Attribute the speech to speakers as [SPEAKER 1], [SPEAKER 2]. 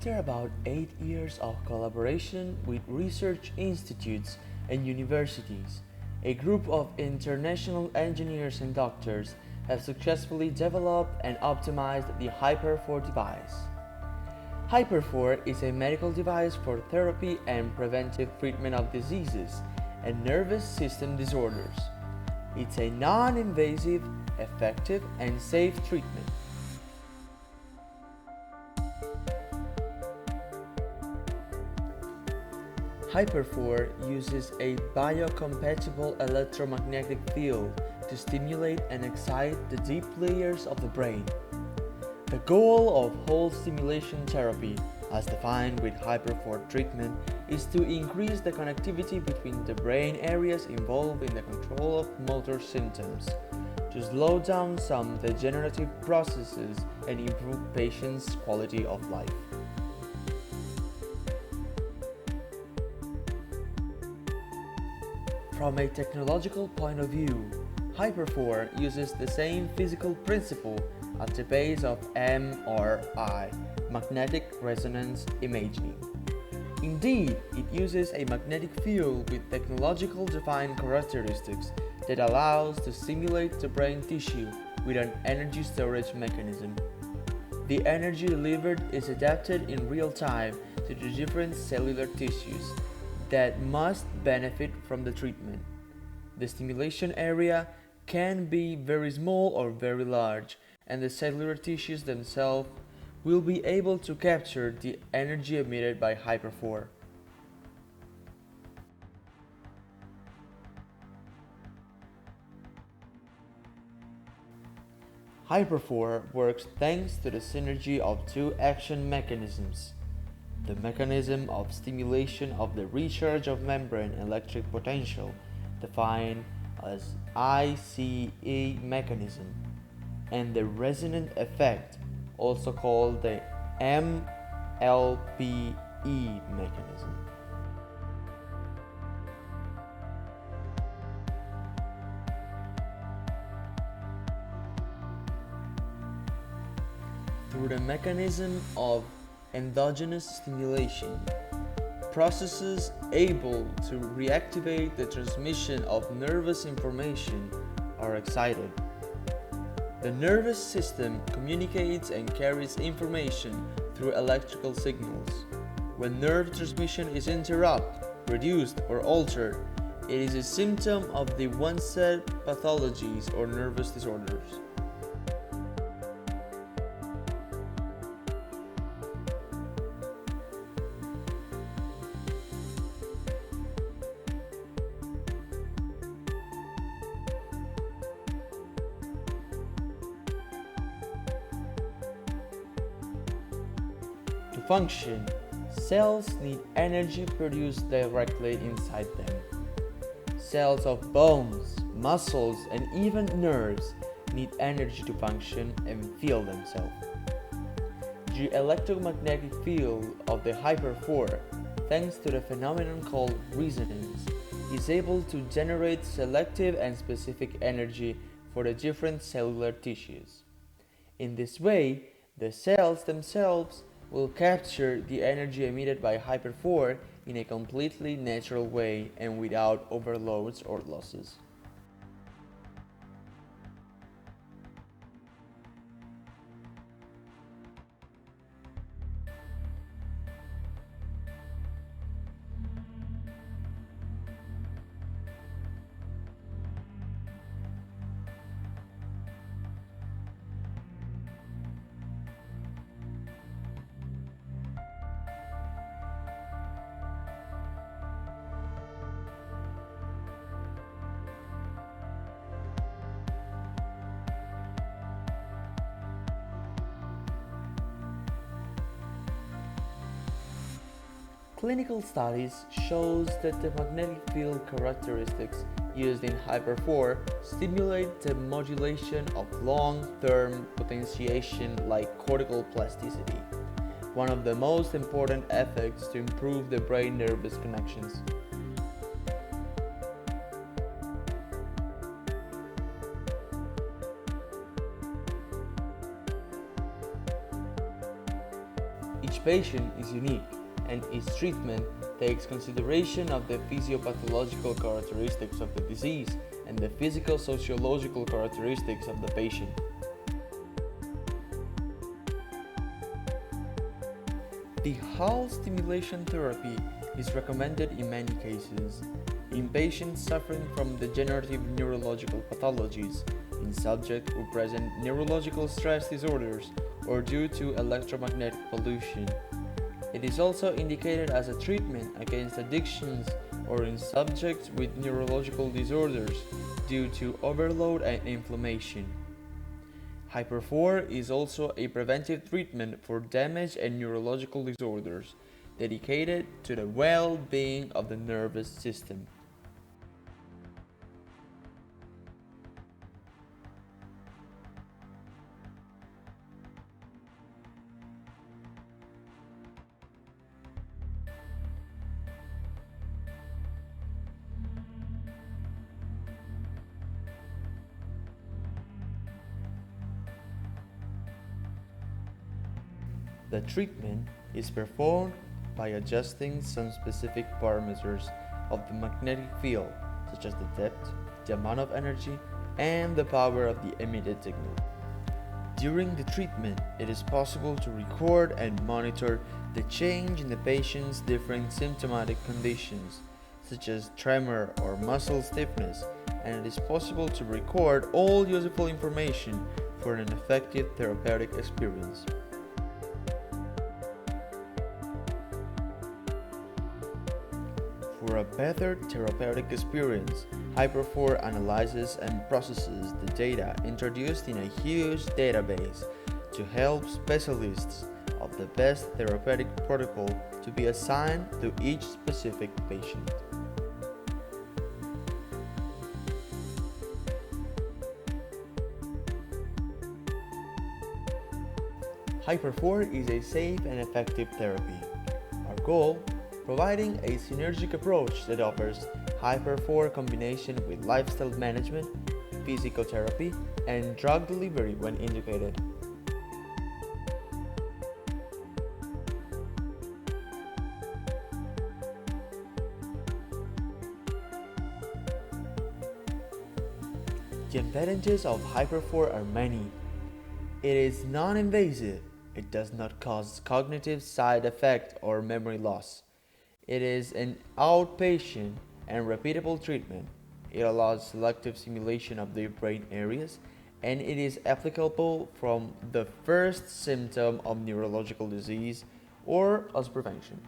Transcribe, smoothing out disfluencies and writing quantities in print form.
[SPEAKER 1] After about 8 years of collaboration with research institutes and universities, a group of international engineers and doctors have successfully developed and optimized the Hyper-4 device. Hyper-4 is a medical device for therapy and preventive treatment of diseases and nervous system disorders. It's a non-invasive, effective, and safe treatment. Hyper-4 uses a biocompatible electromagnetic field to stimulate and excite the deep layers of the brain. The goal of whole stimulation therapy, as defined with Hyper-4 treatment, is to increase the connectivity between the brain areas involved in the control of motor symptoms, to slow down some degenerative processes and improve patients' quality of life. From a technological point of view, Hyper-4 uses the same physical principle at the base of MRI, magnetic resonance imaging. Indeed, it uses a magnetic field with technological defined characteristics that allows to stimulate the brain tissue with an energy storage mechanism. The energy delivered is adapted in real time to the different cellular tissues that must benefit from the treatment. The stimulation area can be very small or very large, and the cellular tissues themselves will be able to capture the energy emitted by Hyper-4. Hyper-4 works thanks to the synergy of two action mechanisms. The mechanism of stimulation of the recharge of membrane electric potential, defined as ICE mechanism, and the resonant effect, also called the MLPE mechanism. Through the mechanism of endogenous stimulation, processes able to reactivate the transmission of nervous information are excited. The nervous system communicates and carries information through electrical signals. When nerve transmission is interrupted, reduced, or altered, it is a symptom of the onset pathologies or nervous disorders. To function, cells need energy produced directly inside them. Cells of bones, muscles, and even nerves need energy to function and feel themselves. The electromagnetic field of the Hyper-4, thanks to the phenomenon called resonance, is able to generate selective and specific energy for the different cellular tissues. In this way, the cells themselves will capture the energy emitted by Hyper-4 in a completely natural way and without overloads or losses. Clinical studies shows that the magnetic field characteristics used in Hyper-4 stimulate the modulation of long-term potentiation like cortical plasticity, one of the most important effects to improve the brain-nervous connections. It Each patient is unique, and each treatment takes consideration of the physiopathological characteristics of the disease and the physical sociological characteristics of the patient. The Hall stimulation therapy is recommended in many cases, in patients suffering from degenerative neurological pathologies, in subjects who present neurological stress disorders, or due to electromagnetic pollution. It is also indicated as a treatment against addictions or in subjects with neurological disorders due to overload and inflammation. Hyper-4 is also a preventive treatment for damage and neurological disorders dedicated to the well-being of the nervous system. The treatment is performed by adjusting some specific parameters of the magnetic field, such as the depth, the amount of energy, and the power of the emitted signal. During the treatment, it is possible to record and monitor the change in the patient's different symptomatic conditions, such as tremor or muscle stiffness, and it is possible to record all useful information for an effective therapeutic experience. For a better therapeutic experience, Hyper-4 analyzes and processes the data introduced in a huge database to help specialists of the best therapeutic protocol to be assigned to each specific patient. Hyper-4 is a safe and effective therapy. Our goal: providing a synergic approach that offers Hyper-4 combination with lifestyle management, physical therapy, and drug delivery when indicated. The advantages of Hyper-4 are many. It is non-invasive. It does not cause cognitive side effect or memory loss. It is an outpatient and repeatable treatment. It allows selective stimulation of the brain areas, and it is applicable from the first symptom of neurological disease or as prevention.